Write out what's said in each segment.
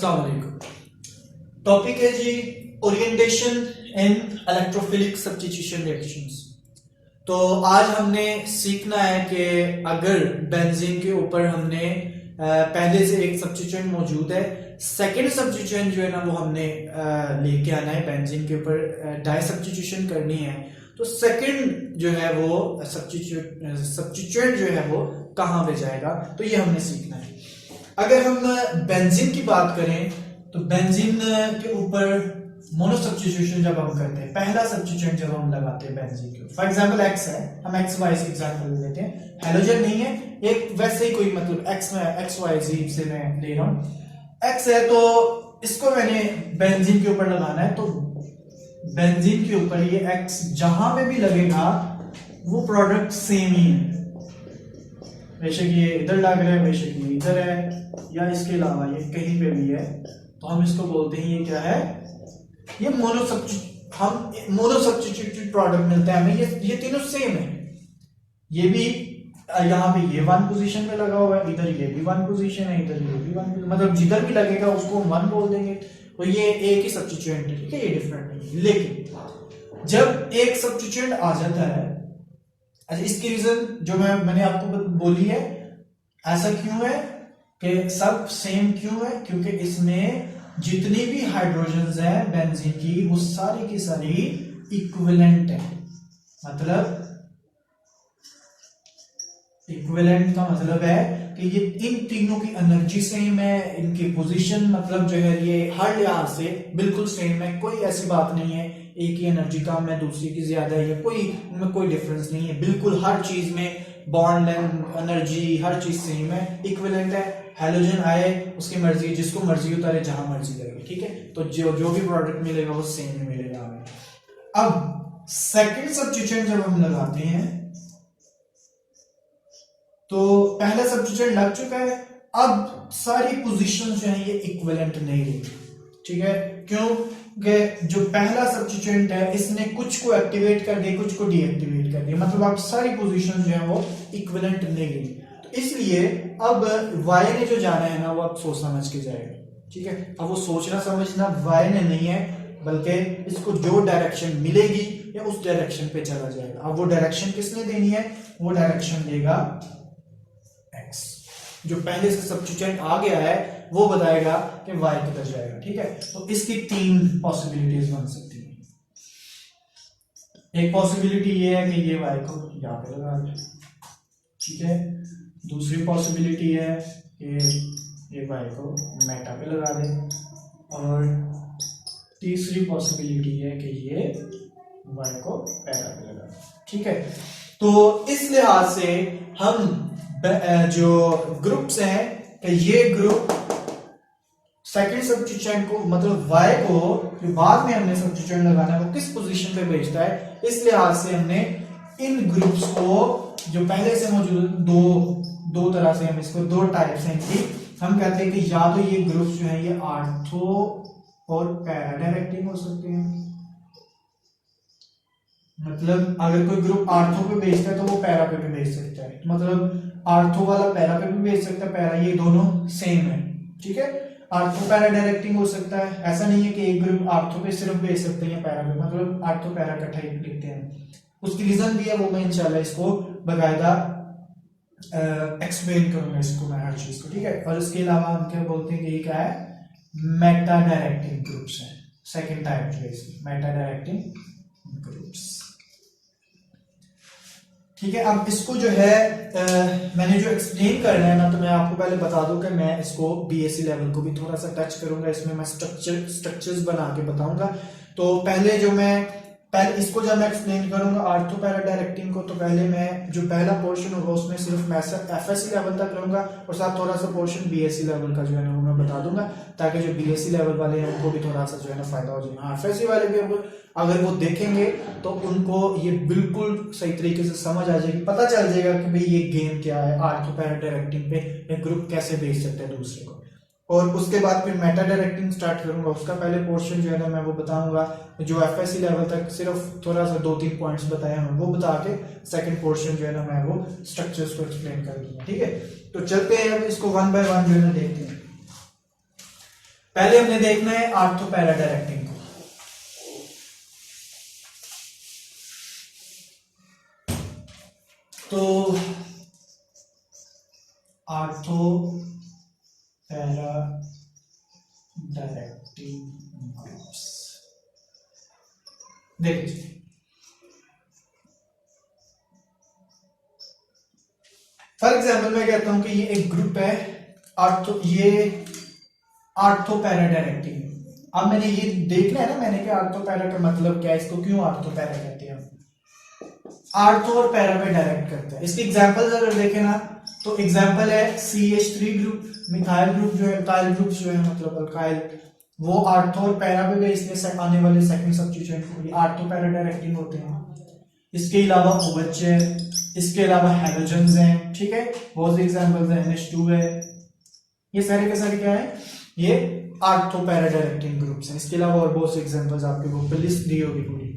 अस्सलाम वालेकुम। टॉपिक है जी orientation in electrophilic substitution reactions. तो आज हमने सीखना है कि अगर बेंजीन के ऊपर हमने पहले से एक सब्स्टिट्यूएंट मौजूद है, सेकेंड सब्स्टिट्यूएंट जो है ना वो हमने लेके आना है, बेंजीन के ऊपर डाई सब्स्टिट्यूशन करनी है, तो सेकेंड जो है वो सब्स्टिट्यूएंट जो है वो कहाँ पे जाएगा, तो ये हमने सीखना है। अगर हम बेंजीन की बात करें तो बेंजीन के ऊपर मोनो सब्स्टिट्यूशन जब हम करते हैं, पहला सब्स्टिट्यूएंट जब हम लगाते हैं बेंजीन के ऊपर, फॉर एग्जांपल एक्स है, हम एक्स वाई से एग्जांपल ले लेते हैं, हेलोजन नहीं है, एक वैसे ही कोई मतलब एक्स में एक्स वाई जी से मैं ले रहा हूं, एक्स है तो इसको मैंने बेंजीन के ऊपर लगाना है, तो बेंजीन के ऊपर ये एक्स जहां पे भी लगेगा वो प्रोडक्ट सेम ही है, बेशक ये इधर लग रहा है, बेशक ये इधर है, या इसके अलावा ये कहीं पे भी है, तो हम इसको बोलते हैं ये क्या है, ये मोनो सब्स्टिट्यूटेड प्रोडक्ट मिलता है हमें, ये तीनों सेम है। ये भी यहाँ पे ये वन पोजीशन में लगा हुआ है, इधर ये भी वन पोजीशन है, इधर ये भी वन, मतलब जिधर भी लगेगा उसको हम वन बोल देंगे, तो ये एक ही सब्स्टिट्यूएंट है, ठीक है, ये डिफरेंट नहीं है। लेकिन जब एक सब्स्टिट्यूएंट आ जाता है, अच्छा इसकी रीजन जो मैंने आपको बोली है, ऐसा क्यों है कि सब सेम क्यों है, क्योंकि इसमें जितनी भी हाइड्रोजन्स है बेंजीन की वो सारी की सारी इक्विवेलेंट है। मतलब इक्विवेलेंट का मतलब है कि ये इन तीनों की एनर्जी सेम है, इनकी पोजीशन मतलब जो है ये हर लिहाज से बिल्कुल सेम है, कोई ऐसी बात नहीं है एक ही एनर्जी कम है दूसरी की ज्यादा है, इनमें कोई डिफरेंस नहीं है, बिल्कुल हर चीज में बॉन्ड लेंथ एनर्जी हर चीज सेम है, इक्विवेलेंट है। हेलोजन आए उसकी मर्जी, जिसको मर्जी उतारे जहां मर्जी लगे, ठीक है, तो जो भी प्रोडक्ट मिलेगा वो सेम ही मिलेगा हमें। अब सेकंड सब्स्टिट्यूएंट जब हम लगाते हैं तो पहला सब्स्टिट्यूएंट लग चुका है, अब सारी पोजीशन जो है ये इक्विवेलेंट नहीं रही, ठीक है, क्यों कि जो पहला सब्स्टिट्यूएंट है इसने कुछ को एक्टिवेट कर दिया, कुछ को डीएक्टिवेट कर दिया, मतलब अब सारी पोजीशन जो है वो इक्विवेलेंट नहीं रही, तो इसलिए अब वाई ने जो जाना है ना वो अब सोच समझ के जाएगा, ठीक है। अब वो सोचना समझना वाई ने नहीं है, बल्कि इसको जो डायरेक्शन मिलेगी या उस डायरेक्शन पे चला जाएगा। अब वो डायरेक्शन किसने देनी है, वो डायरेक्शन देगा एक्स, जो पहले से सब्स्टिट्यूएंट आ गया है वो बताएगा कि y किधर जाएगा, ठीक है। तो इसकी तीन पॉसिबिलिटीज बन सकती है। एक पॉसिबिलिटी ये है कि ये y को यहां पे लगा दे, ठीक है, दूसरी पॉसिबिलिटी है कि ये y को मेटा पे लगा दे, और तीसरी पॉसिबिलिटी है कि ये y को पैरा पे लगा दे, ठीक है। तो इस लिहाज से हम जो ग्रुप्स हैं कि ये ग्रुप सेकंड सब्स्टिट्यूएंट को मतलब y को जो बाद में हमने सब्स्टिट्यूएंट लगाना है वो किस पोजीशन पे भेजता है, इस लिहाज से हमने इन ग्रुप्स को जो पहले से मौजूद दो तरह से हम इसको दो टाइप्स हैं कि हम कहते हैं कि या तो ये ग्रुप्स जो है ये आर्थो और पैरा डायरेक्टिंग हो सकते हैं, मतलब अगर कोई ग्रुप आर्थो पे भेजता है तो वो पैरा पे भी भेज सकता है, मतलब आर्थो वाला पैरा पे भी भेज सकता है, पैरा ये दोनों सेम है, ठीक है। आर्थो पैरा डायरेक्टिंग हो सकता है, ऐसा नहीं है कि एक ग्रुप आर्थो पे सिर्फ भेज सकते हैं पैरा पे, मतलब आर्थो पैरा इकट्ठा ही लिखते हैं, उसकी रीजन भी है, वो मैं इंशाल्लाह इसको बकायदा एक्सप्लेन करूंगा इसको मैं हर चीज को, ठीक है। और इसके अलावा हम क्या बोलते हैं कि ये क्या है, मेटा डायरेक्टिंग ग्रुप्स है, सेकेंड टाइप जो है मेटा डायरेक्टिंग ग्रुप्स, ठीक है। अब इसको जो है मैंने जो एक्सप्लेन करना है ना, तो मैं आपको पहले बता दूं कि मैं इसको बीएससी लेवल को भी थोड़ा सा टच करूंगा, इसमें मैं स्ट्रक्चर्स बना के बताऊंगा। तो पहले इसको जब मैं एक्सप्लेन करूंगा आर्थो पैरा डायरेक्टिंग को, तो पहले मैं जो पहला पोर्शन होगा उसमें सिर्फ मैं एफएससी लेवल तक रहूंगा, और साथ थोड़ा सा पोर्शन बीएससी लेवल का जो है ना वो मैं बता दूंगा, ताकि जो बीएससी लेवल वाले हैं उनको भी थोड़ा सा जो है ना फायदा हो जाएगा। एफएससी वाले भी अगर वो देखेंगे तो उनको ये बिल्कुल सही तरीके से समझ आ जाएगी, पता चल जाएगा कि भाई ये गेम क्या है, आर्थो पैरा डायरेक्टिंग पे एक ग्रुप कैसे भेज सकते हैं दूसरे को। और उसके बाद फिर मेटा डायरेक्टिंग स्टार्ट करूंगा, उसका पहले पोर्शन जो है ना मैं वो बताऊंगा, जो एफएससी लेवल तक सिर्फ थोड़ा सा 2-3 पॉइंट्स बताए हैं वो बता के सेकंड पोर्शन जो है ना मैं वो स्ट्रक्चर्स को एक्सप्लेन कर दूंगा, ठीक है। तो चलते हैं अब इसको वन बाय वन जो है ना देखते हैं। पहले हमने देखना है ऑर्थो पैरा डायरेक्टिंग को। तो ऑर्थो पैरा डायरेक्टिंग ग्रुप्स देखिए, फॉर एग्जाम्पल मैं कहता हूं कि ये एक ग्रुप है ये ऑर्थो पैरा डायरेक्टिंग। अब मैंने ये देखना है ना मैंने कि ऑर्थो पैरा का मतलब क्या है, इसको क्यों ऑर्थो पैरा कहते हैं। ऑर्थो और पैरा पे डायरेक्ट करते हैं। इसके एग्जांपल्स अगर देखें ना तो एग्जांपल है CH3 ग्रुप, मिथाइल ग्रुप जो है, मिथाइल ग्रुप जो है मतलब अल्काइल, वो ऑर्थो और पैरा पे भी इसलिए आने वाले सेकंड सब्स्टिट्यूएंट को ये ऑर्थो पैरा डायरेक्टिंग होते हैं। इसके अलावा OH है, इसके अलावा हैलोजन्स हैं, ठीक है, बहुत से एग्जांपल्स हैं, NH2 है, ये सारे के सारे क्या है, ये ऑर्थो पैरा डायरेक्टिंग ग्रुप्स हैं। इसके अलावा और बहुत से एग्जांपल्स आपके बुक पे लिस्ट दी होगी पूरी।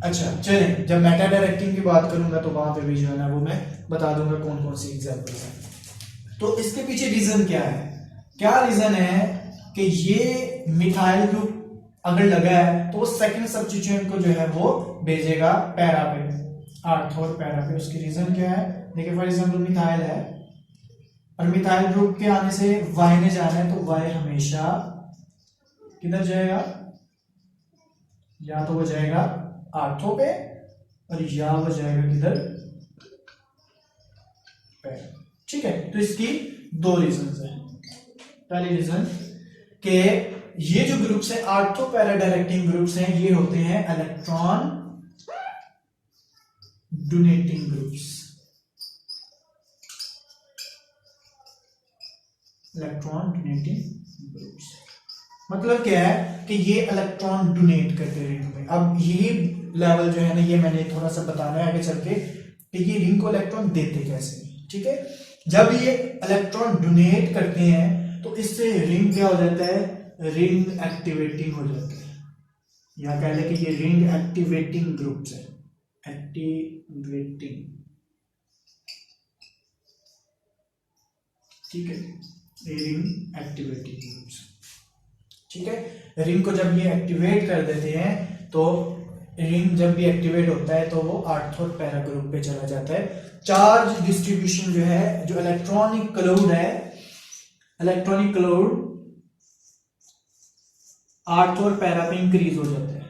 अच्छा चलें, जब मेटा डायरेक्टिंग की बात करूंगा तो वहां पे भी जो है ना वो मैं बता दूंगा कौन कौन सी एग्जांपल्स हैं। तो इसके पीछे रीजन क्या है, क्या रीजन है कि ये मिथाइल ग्रुप अगर लगा है तो सेकंड सब्स्टिट्यूएंट को जो है वो भेजेगा पैरा पे, ऑर्थो और पैरा पे। उसकी रीजन क्या है, देखिए फॉर एग्जांपल मिथाइल है और मिथाइल ग्रुप के आने से Y ने जाना है, तो Y हमेशा किधर जाएगा, या तो वो जाएगा ऑर्थो पे और या वो जाएगा किधर, पैरा, ठीक है। तो इसकी दो रीजंस है। पहली रीजन कि ये जो ग्रुप्स हैं ऑर्थो पैरा डायरेक्टिंग ग्रुप्स हैं, ये होते हैं electron donating groups. Electron donating groups मतलब क्या है कि ये इलेक्ट्रॉन डोनेट करते रिंग में। अब यही लेवल जो है ना, ये मैंने थोड़ा सा बताना है आगे चल के कि ये रिंग को इलेक्ट्रॉन देते कैसे, ठीक है। जब ये इलेक्ट्रॉन डोनेट करते हैं तो इससे रिंग क्या हो जाता है, रिंग एक्टिवेटिंग हो जाता है, या कह लें कि ये रिंग एक्टिवेटिंग ग्रुप्स है, एक्टिवेटिंग, ठीक है, रिंग एक्टिवेटिंग ग्रुप्स, ठीक है। रिंग को जब ये एक्टिवेट कर देते हैं तो रिंग जब भी एक्टिवेट होता है तो वो ऑर्थो और पैरा ग्रुप पे चला जाता है। चार्ज डिस्ट्रीब्यूशन जो है, जो इलेक्ट्रॉनिक क्लाउड है, इलेक्ट्रॉनिक क्लाउड ऑर्थो और पैरा पे इंक्रीज हो जाता है,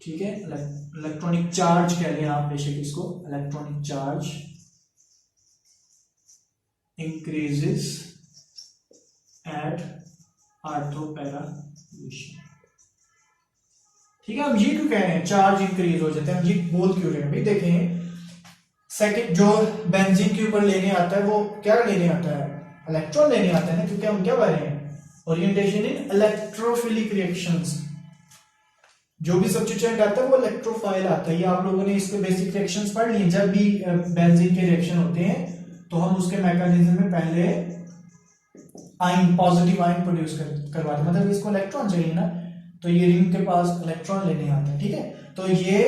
ठीक है। इलेक्ट्रॉनिक चार्ज कह लें आप बेशक इसको, electronic charge increases at ortho para position, ठीक है। हम ये क्यों कह रहे हैं चार्ज इंक्रीज हो जाता है, हम ये बोल क्यों रहे हैं भाई, देखें सेकंड जो बेंजीन के ऊपर लेने आता है वो क्या लेने आता है, इलेक्ट्रॉन लेने आता है ना, क्योंकि हम क्या पढ़ रहे हैं, ओरिएंटेशन इन इलेक्ट्रोफिलिक रिएक्शंस। जो भी सब्स्टिट्यूएंट आता है वो इलेक्ट्रोफाइल आता है। ये आप लोगों ने इसके बेसिक रिएक्शंस पढ़ लिए। जब भी बेंजीन के रिएक्शन होते हैं तो हम उसके मैकेनिज्म में पहले आयन, पॉजिटिव आयन प्रोड्यूस करवाते हैं, मतलब इसको इलेक्ट्रॉन चाहिए ना, तो ये रिंग के पास इलेक्ट्रॉन लेने आता है, ठीक है। तो ये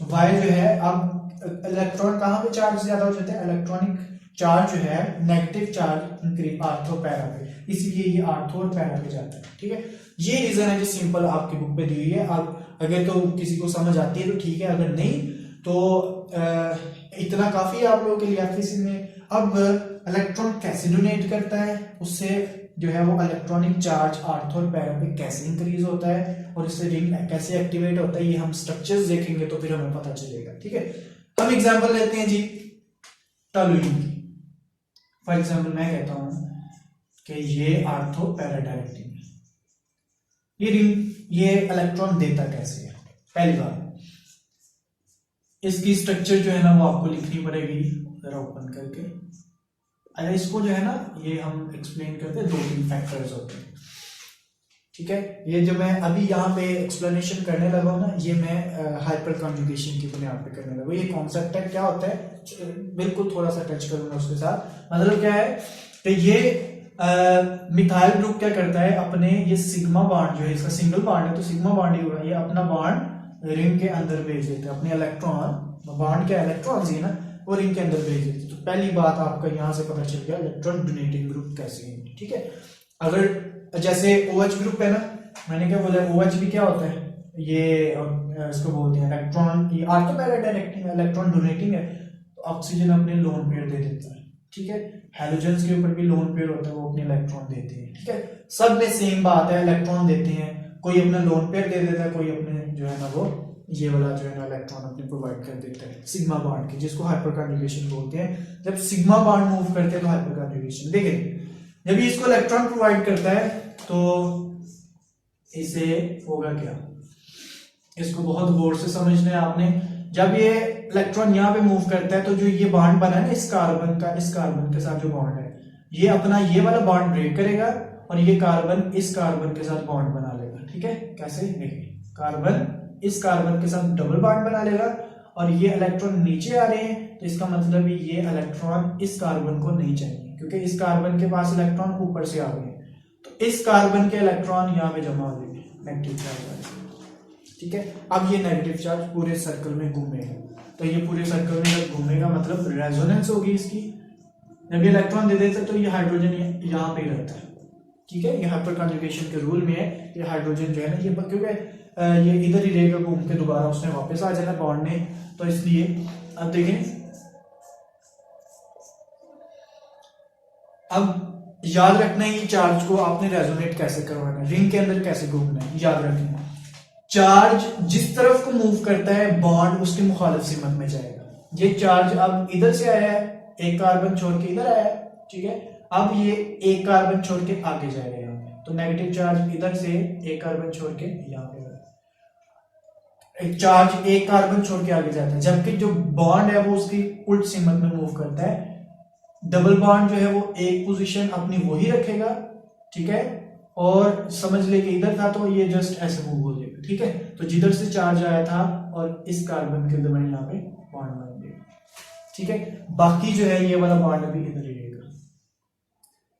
वाई जो है, अब इलेक्ट्रॉन कहां पे चार्ज ज्यादा हो जाते हैं, इलेक्ट्रॉनिक चार्ज जो है negative charge increase ortho para पे, इसीलिए ये ऑर्थो और पैरा पे जाता है, ठीक है। ये रीजन है जो सिंपल आपकी बुक पे दी हुई है। अब अगर तो किसी को समझ आती है तो ठीक है, अगर नहीं तो इतना काफी है आप लोगों के लिए एफएससी में। अब इलेक्ट्रॉन कैसे डोनेट करता है, उससे जो है वो इलेक्ट्रॉनिक चार्ज ऑर्थो और पैरा पे कैसे इंक्रीज होता है और इससे रिंग कैसे एक्टिवेट होता है, ये हम स्ट्रक्चर्स देखेंगे तो फिर हमें पता चलेगा, ठीक है। हम एग्जांपल लेते हैं जी टॉलुइन की। फॉर एग्जांपल मैं कहता हूं कि ये ऑर्थो पैरा डायरेक्टिंग है, ये रिंग, ये इलेक्ट्रॉन देता कैसे है। पहली बात इसकी स्ट्रक्चर जो है ना वो आपको लिखनी पड़ेगी, जरा ओपन करके। अगर इसको जो है ना ये हम एक्सप्लेन करते हैं, 2-3 फैक्टर्स होते हैं, ठीक है। ये जो मैं अभी यहाँ पे एक्सप्लेनेशन करने लगा हूँ ना, ये मैं हाइपर कॉन्जुगेशन की बुनियाद पे करने लगा। ये कॉन्सेप्ट है, क्या होता है, बिल्कुल थोड़ा सा टच करूंगा उसके साथ। मतलब क्या है कि ये मिथाइल ग्रुप क्या करता है, अपने ये सिग्मा बॉन्ड जो है, इसका सिंगल बॉन्ड है तो सिग्मा बॉन्ड ही होगा, ये अपना बॉन्ड रिंग के अंदर भेज देते हैं, अपने इलेक्ट्रॉन, बॉन्ड क्या इलेक्ट्रॉन ही ना, वो रिंग के अंदर भेज देते हैं। तो पहली बात आपका यहां से पता चल गया इलेक्ट्रॉन डोनेटिंग ग्रुप कैसे है, ठीक है। अगर जैसे OH ग्रुप है ना, मैंने क्या बोला, OH भी क्या होता है, ये इसको बोलते हैं इलेक्ट्रॉन, ये ऑर्थो पैरा डायरेक्टिंग है, इलेक्ट्रॉन डोनेटिंग है, तो ऑक्सीजन अपने लोन पेयर दे देता है, ठीक है। हैलोजेंस के ऊपर भी लोन पेयर होता है, वो अपने इलेक्ट्रॉन देते हैं, ठीक है। सब में सेम बात है, इलेक्ट्रॉन देते हैं, कोई अपना लोन पेयर दे देता है, कोई अपने जो है ना वो ये वाला जो है ना इलेक्ट्रॉन अपने प्रोवाइड कर देता है सिग्मा बॉन्ड के, जिसको हाइपर कन्जुगेशन बोलते हैं। जब सिग्मा बॉन्ड मूव करते हैं तो हाइपर कन्जुगेशन। देखिए जब ये इसको इलेक्ट्रॉन प्रोवाइड करता है तो इसे होगा क्या, इसको बहुत गौर से समझना है आपने। जब ये इलेक्ट्रॉन यहाँ पे मूव करता है तो जो ये बॉन्ड बना है ना इस कार्बन का, इस कार्बन के साथ जो बॉन्ड है, ये अपना ये वाला बॉन्ड ब्रेक करेगा और ये कार्बन इस कार्बन के साथ बॉन्ड बना लेगा, ठीक है। कैसे, देखिए कार्बन इस कार्बन के साथ डबल बॉन्ड बना लेगा और ये इलेक्ट्रॉन नीचे आ रहे हैं, तो इसका मतलब ये इलेक्ट्रॉन इस कार्बन को नहीं चाहिए, क्योंकि इस कार्बन के पास इलेक्ट्रॉन ऊपर से आ गए हैं, तो इस कार्बन के इलेक्ट्रॉन यहाँ पे जमा हो जाएंगे नेगेटिव चार्ज, ठीक है। अब ये नेगेटिव चार्ज पूरे सर्कल में घूमेगा, तो ये पूरे सर्कल में जब घूमेगा मतलब रेजोनेंस होगी इसकी। जब ये इलेक्ट्रॉन दे देता है तो ये हाइड्रोजन यहाँ पे रहता है, ठीक है। ये हाइपर कन्जुगेशन के रूल में है, ये हाइड्रोजन जो है ना ये क्योंकि ये इधर ही रहेगा घूम के, दोबारा उसने वापस आ जाना बॉन्ड ने, तो इसलिए अब देखें, अब याद रखना है ये चार्ज को आपने रेजोनेट कैसे करवाना है, रिंग के अंदर कैसे घूमना है, याद रखना। चार्ज जिस तरफ को मूव करता है बॉन्ड उसके मुखालिफ सिमत में जाएगा। ये चार्ज अब इधर से आया है, एक कार्बन छोड़ के इधर आया है, ठीक है। अब ये एक कार्बन छोड़ के आगे जाएगा यहाँ पे, तो नेगेटिव चार्ज इधर से एक कार्बन छोड़ के यहाँ पे, एक चार्ज एक कार्बन छोड़ के आगे जाता है, जबकि जो बॉन्ड है वो उसकी उल्ट सिमत में मूव करता है। डबल बॉन्ड जो है वो एक पोजीशन अपनी वही रखेगा, ठीक है, और समझ ले कि इधर था तो ये जस्ट ऐसे मूव हो जाएगा, ठीक है। तो जिधर से चार्ज आया था और इस कार्बन के दरमियान यहाँ पे बॉन्ड बन गया, ठीक है। बाकी जो है ये वाला बॉन्ड अभी इधर ही रहेगा।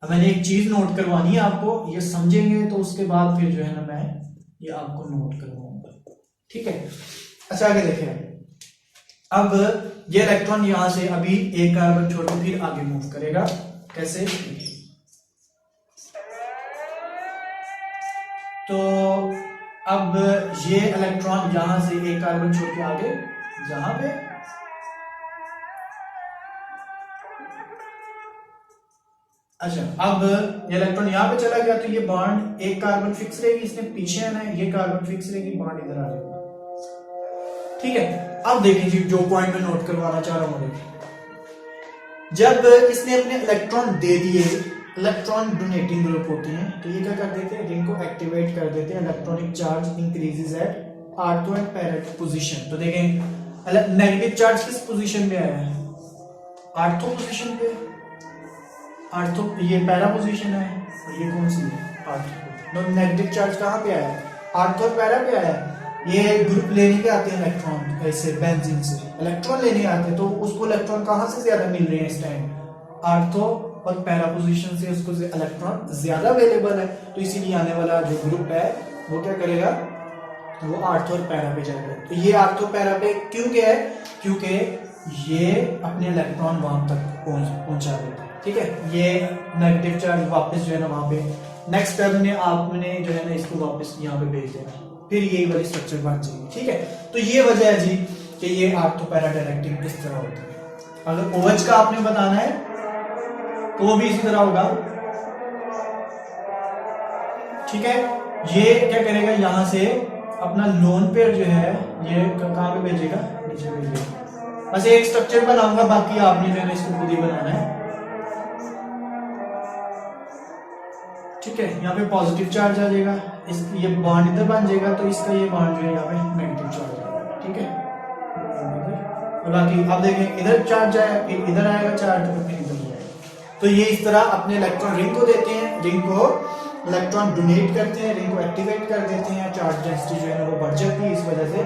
अब मैंने एक चीज नोट करवानी है आपको, ये समझेंगे तो उसके बाद फिर जो है ना मैं ये आपको नोट करवाऊंगा, ठीक है। अच्छा आगे देखें, अब ये इलेक्ट्रॉन यहां से अभी एक कार्बन छोड़ के फिर आगे मूव करेगा, कैसे, तो अब ये इलेक्ट्रॉन यहां से एक कार्बन छोड़ के आगे यहां पे, अच्छा अब ये इलेक्ट्रॉन यहां पे चला गया तो ये बॉन्ड एक कार्बन फिक्स रहेगी, इसने पीछे आना है, ये कार्बन फिक्स रहेगी, बॉन्ड इधर आ जाएगा, ठीक है। अब देखिए जी जो पॉइंट में नोट करवाना चाह रहा हूं, जब इसने अपने इलेक्ट्रॉन दे दिए, इलेक्ट्रॉन डोनेटिंग ग्रुप होते हैं, तो ये क्या कर देते हैं, रिंग को एक्टिवेट कर देते हैं, electronic charge increases at ortho and para position. तो देखें नेगेटिव चार्ज किस पोजीशन पे आया है, ऑर्थो पोजीशन पे, ऑर्थो ये पैरा पोजीशन है और ये कौन सी है, ऑर्थो। तो नेगेटिव चार्ज कहां पे आया है, ऑर्थो और पैरा पे आया है। ये ग्रुप लेने के आते हैं इलेक्ट्रॉन, ऐसे बेंजीन से इलेक्ट्रॉन लेने आते हैं, तो उसको इलेक्ट्रॉन कहां से ज्यादा मिल रहे हैं इस टाइम, ऑर्थो और पैरा पोजीशन से उसको इलेक्ट्रॉन ज्यादा अवेलेबल है, तो इसीलिए आने वाला जो ग्रुप है वो क्या करेगा, वो ऑर्थो और पैरा पे जाएगा। तो ये ऑर्थो पैरा पे क्यों गया है, क्योंकि ये अपने इलेक्ट्रॉन वहां तक पहुंचा देता है, ठीक है। ये नेगेटिव चार्ज वापस जो है ना वहां पे नेक्स्ट टर्म में आपने जो है ना इसको वापस यहाँ पे भेज देना, फिर यही वाली स्ट्रक्चर बन जाएगी, ठीक है। तो ये वजह है जी कि ये ऑर्थो पैरा डायरेक्टिंग इस तरह होता है। अगर OH का आपने बताना है तो वो भी इसी तरह होगा, ठीक है। ये क्या करेगा, यहां से अपना लोन पेयर जो है ये कहां पे भेजेगा, नीचे भेजेगा। बस एक स्ट्रक्चर बनाऊंगा, बाकी आपने जो है इसको खुद ही बनाना है, ठीक है। यहाँ पे पॉजिटिव चार्ज आ जाएगा, इस ये बॉन्ड इधर बन जाएगा, तो इसका ये बॉन्ड जो है यहाँ पे नेगेटिव चार्ज आएगा, ठीक है। और बाकी आप देखें इधर चार्ज आया, फिर इधर आएगा चार्ज, तो फिर इधर जाएगा। तो ये इस तरह अपने इलेक्ट्रॉन रिंग को देते हैं, रिंग को इलेक्ट्रॉन डोनेट करते हैं, रिंग को एक्टिवेट कर देते हैं, चार्ज डेंसिटी जो है ना वो बढ़ जाती है, इस वजह से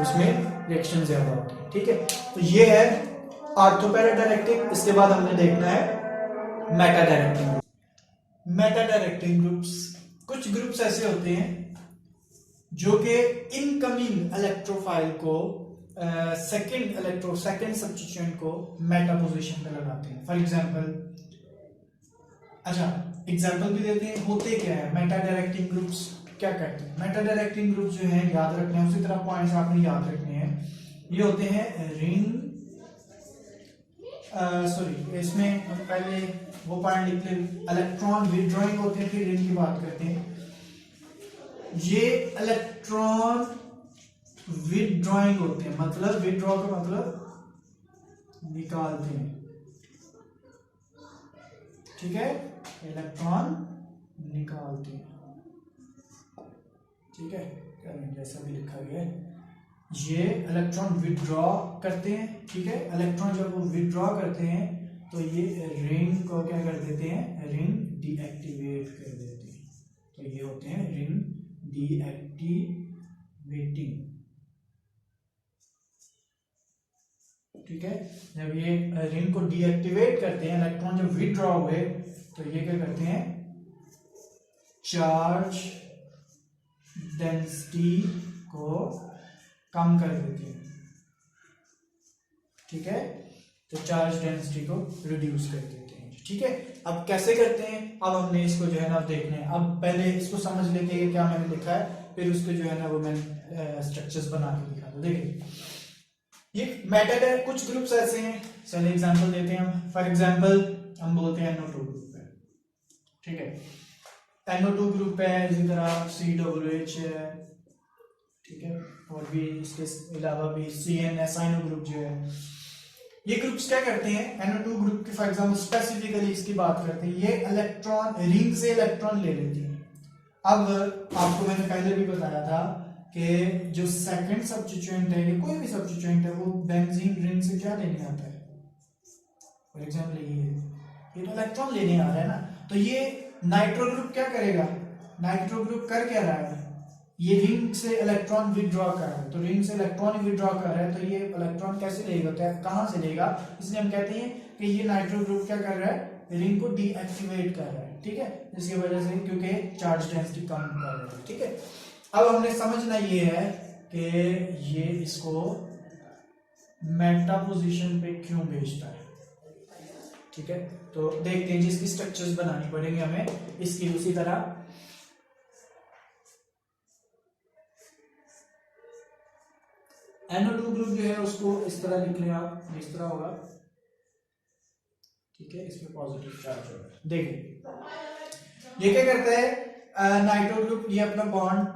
उसमें रिएक्शन ज्यादा होती है, ठीक है। तो ये है ऑर्थो पैरा डायरेक्टिंग। इसके बाद हमने देखना है Meta directing. Meta directing groups, कुछ ग्रुप्स ऐसे होते हैं जो कि इनकमिंग इलेक्ट्रोफाइल को सेकंड सब्स्टिट्यूएंट को मेटा पोजीशन पे लगाते हैं। फॉर एग्जांपल अच्छा, एग्जाम्पल भी देते हैं। होते क्या है मेटा डायरेक्टिंग ग्रुप्स, क्या करते हैं मेटा डायरेक्टिंग ग्रुप जो है याद रखने हैं, उसी तरह पॉइंट्स आपने याद रखने हैं। ये होते हैं रिंग, सॉरी इसमें हम पहले वो पॉइंट लिख ले, इलेक्ट्रॉन विड्रॉइंग होते हैं, फिर रिंग की बात करते हैं। ये इलेक्ट्रॉन विड्रॉइंग होते हैं, मतलब विड्रॉ का मतलब निकालते हैं, ठीक है, इलेक्ट्रॉन निकालते हैं, ठीक है, जैसा भी लिखा गया है। ये इलेक्ट्रॉन विड्रॉ करते हैं, ठीक है, इलेक्ट्रॉन जब वो विड्रॉ करते हैं तो ये रिंग को क्या कर देते हैं, रिंग डीएक्टिवेट कर देते हैं। तो ये होते हैं रिंग डीएक्टिवेटिंग, ठीक है। जब ये रिंग को डीएक्टिवेट करते हैं, इलेक्ट्रॉन जब विड्रॉ हुए तो ये क्या करते हैं, चार्ज डेंसिटी को कम कर देते हैं, ठीक है, तो चार्ज डेंसिटी को रिड्यूस कर देते हैं, ठीक है। अब कैसे करते हैं, अब हमने इसको जो है ना देखना है। अब पहले इसको समझ लेते हैं क्या मैंने लिखा है, फिर उसको जो है ना वो मैंने स्ट्रक्चर्स बना के लिखा। तो देखिए ये मेटल है, कुछ ग्रुप्स ऐसे हैं, चलिए एग्जांपल देते हैं हम। फॉर एग्जांपल हम बोलते हैं NO2 ग्रुप है, ठीक है, NO2 ग्रुप है, इसी तरह COOH है, ठीक है, और भी इसके अलावा भी CN-SiO ग्रुप जो है, ये ग्रुप्स क्या करते हैं, NO2 ग्रुप की फॉर एग्जांपल स्पेसिफिकली इसकी बात करते हैं, ये इलेक्ट्रॉन रिंग से इलेक्ट्रॉन ले लेती है। अब आपको मैंने पहले भी बताया था कि जो सेकंड सब्स्टिट्यूएंट है या कोई भी सब्स्टिट्यूएंट है वो बेंजीन रिंग से क्या लेने आता है, फॉर एग्जांपल ये तो इलेक्ट्रॉन लेने आ रहा है ना, तो ये नाइट्रो ग्रुप क्या करेगा, नाइट्रो ग्रुप कर क्या रहा है, ये रिंग से इलेक्ट्रॉन विड्रॉ कर रहा है, तो रिंग से इलेक्ट्रॉन विड्रॉ कर रहा है, तो ये इलेक्ट्रॉन कैसे लेगा, कहां से लेगा, इसलिए हम कहते हैं कि ये नाइट्रो ग्रुप क्या कर रहा है, रिंग को डीएक्टिवेट कर रहा है, ठीक है, जिसकी वजह से क्योंकि चार्ज डेंसिटी कम कर रहा है, ठीक है। अब हमने समझना ये है कि ये इसको मेटा पोजीशन पे क्यों भेजता है, ठीक है, तो देखते हैं जिसकी स्ट्रक्चर्स बनानी पड़ेंगे हमें इसकी। उसी तरह NO2 ग्रुप जो है उसको इस तरह लिख लें आप, इस तरह होगा, ठीक है, इसमें पॉजिटिव चार्ज होगा। देखिए ये क्या करता है नाइट्रो ग्रुप, ये अपना बॉन्ड,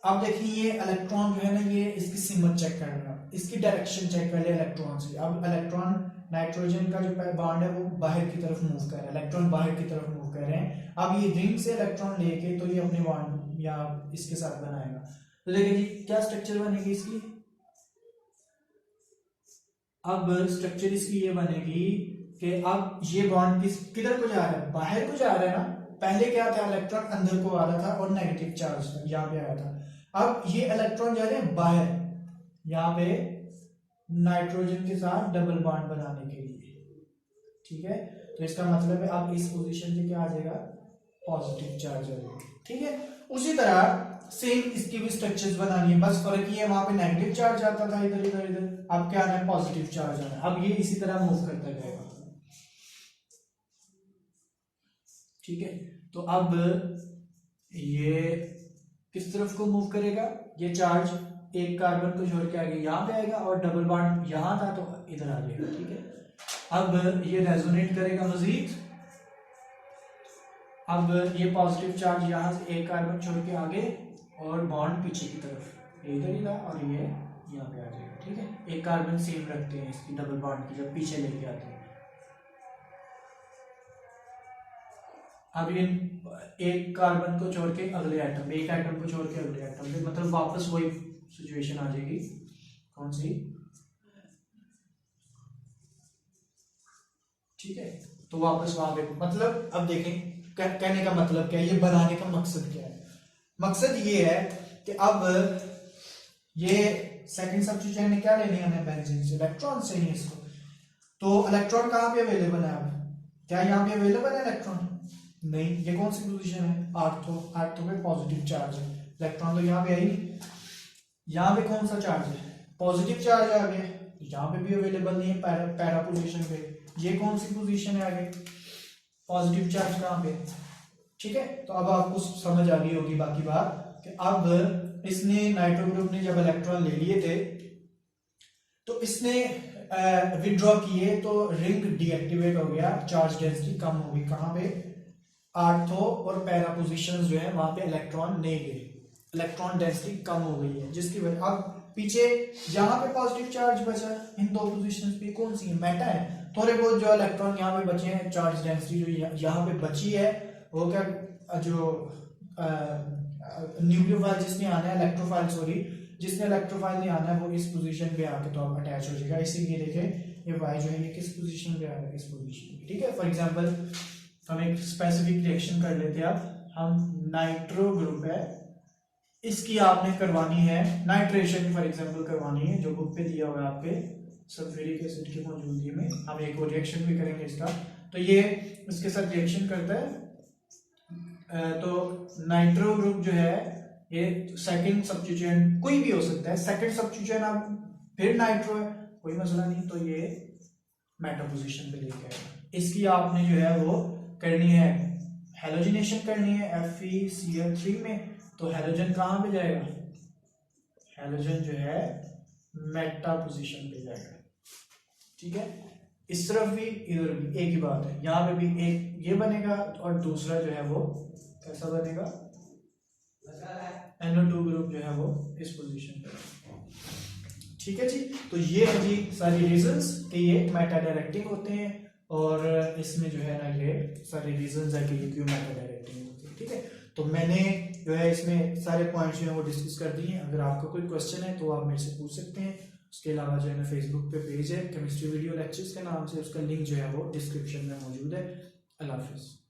अब देखिए ये इलेक्ट्रॉन जो है ना, ये इसकी सिमत चेक करना, इसकी डायरेक्शन चेक कर ले इलेक्ट्रॉन से। अब इलेक्ट्रॉन नाइट्रोजन का जो बॉन्ड है वो बाहर की तरफ मूव कर रहा है, इलेक्ट्रॉन बाहर की तरफ मूव कर रहे हैं। अब ये रिंग से इलेक्ट्रॉन लेके तो ये अपने बॉन्ड या इसके साथ बनाएगा, तो देखिए जी क्या स्ट्रक्चर बनेगी इसकी। अब स्ट्रक्चर इसकी ये बनेगी कि अब ये बॉन्ड किधर को जा रहा है, बाहर को जा रहा है ना, पहले क्या था, इलेक्ट्रॉन अंदर को आ रहा था और नेगेटिव चार्ज था, यहाँ पे आया था। अब ये इलेक्ट्रॉन जा रहे हैं बाहर, यहाँ पे नाइट्रोजन के साथ डबल बॉन्ड बनाने के लिए, ठीक है, तो इसका मतलब है अब इस पोजीशन से क्या आ जाएगा, पॉजिटिव चार्ज आ जाएगा, ठीक है। उसी तरह सेम इसकी भी स्ट्रक्चर्स बनानी है, बस फर्क ये है वहां पे नेगेटिव चार्ज आता था इधर इधर इधर, अब क्या आना है, पॉजिटिव चार्ज आना है। अब ये इसी तरह मूव करता जाएगा, ठीक है, तो अब ये किस तरफ को मूव करेगा, ये चार्ज एक कार्बन को छोड़ के आगे यहाँ पे आएगा और डबल बॉन्ड यहाँ था तो इधर आ जाएगा, ठीक है। अब ये रेजोनेट करेगा मजीद, अब ये पॉजिटिव चार्ज यहाँ से एक कार्बन छोड़ के आगे और बॉन्ड पीछे की तरफ इधर ही था और ये यहाँ पे आ जाएगा, ठीक है। एक कार्बन सेम रखते हैं इसकी डबल बॉन्ड की जब पीछे लेके आते हैं। अब ये एक कार्बन को छोड़ के अगले एटम, एक एटम को छोड़ के अगले एटम पे, मतलब वापस वही सिचुएशन आ जाएगी, कौन सी, ठीक है, तो वापस वहां पे, मतलब अब देखें कहने का मतलब क्या है, ये बनाने का मकसद क्या है, मकसद ये है कि अब ये सेकंड सब्स्टिट्यूएंट ने क्या लेने हमें बेंजीन से, इलेक्ट्रॉन से ही इसको, तो इलेक्ट्रॉन कहाँ पे अवेलेबल है, अब क्या यहाँ पे अवेलेबल है इलेक्ट्रॉन, नहीं, ये कौन सी पोजीशन है, आर्थो, आर्थो पे पॉजिटिव चार्ज है, इलेक्ट्रॉन तो यहाँ पे आई नहीं, यहाँ पे कौन सा चार्ज है, पॉजिटिव चार्ज आ गया, तो यहाँ पे भी अवेलेबल नहीं है पैरा पोजीशन पे, ये कौन सी पोजीशन है आगे, पॉजिटिव चार्ज कहाँ पे, ठीक है। तो अब आपको समझ आ गई होगी बाकी बात कि अब इसने नाइट्रो ग्रुप ने जब इलेक्ट्रॉन ले लिए थे तो इसने विड्रॉ किए तो रिंग डीएक्टिवेट हो गया, चार्ज डेंसिटी कम हो गई, कहाँ पे, आर्थो और पैरा पोजीशंस जो है वहां पे इलेक्ट्रॉन नहीं गए, इलेक्ट्रॉन डेंसिटी कम हो गई है, जिसकी वजह अब पीछे जहां पे पॉजिटिव चार्ज बचा इन दो पोजीशंस पे कौन सी है, मेटा है, थोड़े बहुत जो इलेक्ट्रॉन यहाँ पे बचे हैं, चार्ज डेंसिटी जो यहाँ पे बची है वो क्या, जो न्यूक्लियोफाइल जिसने आना है, इलेक्ट्रोफाइल सॉरी, जिसने इलेक्ट्रोफाइल नहीं आना है वो इस पोजीशन पे आके तो अटैच हो जाएगा, इसीलिए देखें ये वाई जो है ये किस पोजीशन पे आ रहा है, इस पोजीशन पे, ठीक है। फॉर एग्जांपल हम एक स्पेसिफिक रिएक्शन कर लेते हैं, अब हम नाइट्रो ग्रुप है, इसकी आपने करवानी है नाइट्रेशन फॉर एग्जांपल करवानी है, जो बुक पे दिया हुआ है आपके सल्फ्यूरिक एसिड की मौजूदगी में, हम एक और रिएक्शन भी करेंगे इसका, तो ये इसके साथ रिएक्शन करता है, तो नाइट्रो ग्रुप जो है ये सेकंड सब्स्टिट्यूएंट कोई भी हो सकता है, सेकंड सब्स्टिट्यूएंट आप फिर नाइट्रो है कोई मसला नहीं, तो ये मेटा पोजीशन पे लेके आएगा। इसकी आपने जो है वो करनी है हेलोजिनेशन करनी है FeCl3 में, तो हेलोजन कहाँ पे जाएगा, हेलोजन जो है मेटा पोजीशन पे जाएगा, ठीक है। इस तरफ भी इधर भी एक ही बात है, यहाँ पे भी एक ये बनेगा और दूसरा जो है वो कैसा बनेगा, NO2 ग्रुप जो है वो इस पोजीशन पे, ठीक है जी। तो ये है जी सारी रीजंस कि ये मेटा डायरेक्टिंग होते हैं, और इसमें जो है ना ये सारे रीजंस है कि ये क्यों मेटा डायरेक्टिंग होती है, ठीक है। तो मैंने जो है इसमें सारे पॉइंट्स जो है वो डिस्कस कर दिए हैं, अगर आपका कोई क्वेश्चन है तो आप मेरे से पूछ सकते हैं। उसके अलावा जो है ना फेसबुक पे पेज है केमिस्ट्री वीडियो लेक्चर्स के नाम से, उसका लिंक जो है वो डिस्क्रिप्शन में मौजूद है। अल्लाह हाफिज़।